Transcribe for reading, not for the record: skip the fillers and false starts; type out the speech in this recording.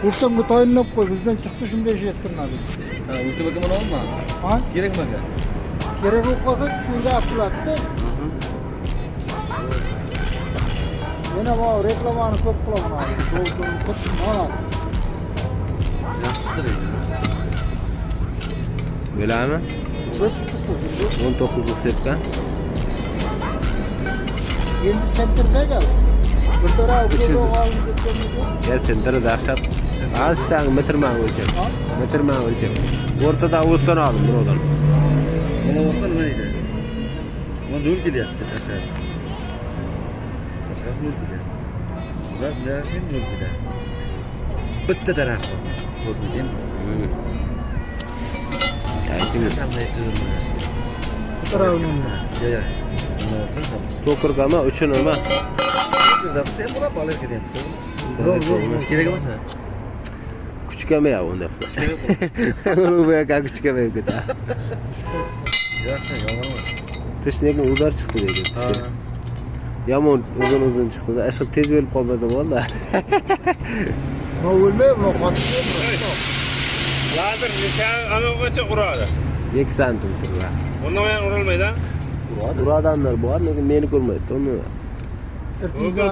Kursan bu tayinlap koy. Bizden çıktı şimdi şey ettirmedi. Ha, ulti bakımın olma. Ha? Gerek mi? Gerek olmasa şurada açılattı. Yine bu reklamanı çok kullanma abi. Doğduğunu tutma lazım. Yaxşıdır endi. Bilami? Çok çıktı şimdi. 19 sepka. Endi sentirde gel. Bir tarafı bir oğalını götürmedi. Ya sentere dahşat. Az işte metrman ölçek. Metrman ölçek. Ortada olsan alın buradan. Bana bakın neydi? Ama dur gidiyor. Kaçkarsın. Kaçkarsın dur gidiyor. Bak ne yapayım dur gidiyor. Bitti taraf. Bozma değil mi? Aytimiz. Sen de yapıyorum. Bir tarafının. Ya ya. Bana bakın. Tokur ama üçün ama. Bir dakika sen buna balık edeyim. Gerek mi sen? Küçük ama ya onda. Onu bu ya küçük ama yok da. Ya şey yalan var. Tışnekin uzar çıktı dedi. Yamon uzun çıktı da aşkı tez verip kalmadı valla. Ne ölmeyeyim mi? Katılıyor mu? Lazır nişan anılgacha uradi. 2 santim turla. Ondan yana urulmaydi. Ura adamlar bu var, lekin meni ko'rmaydi. Uni Ertizden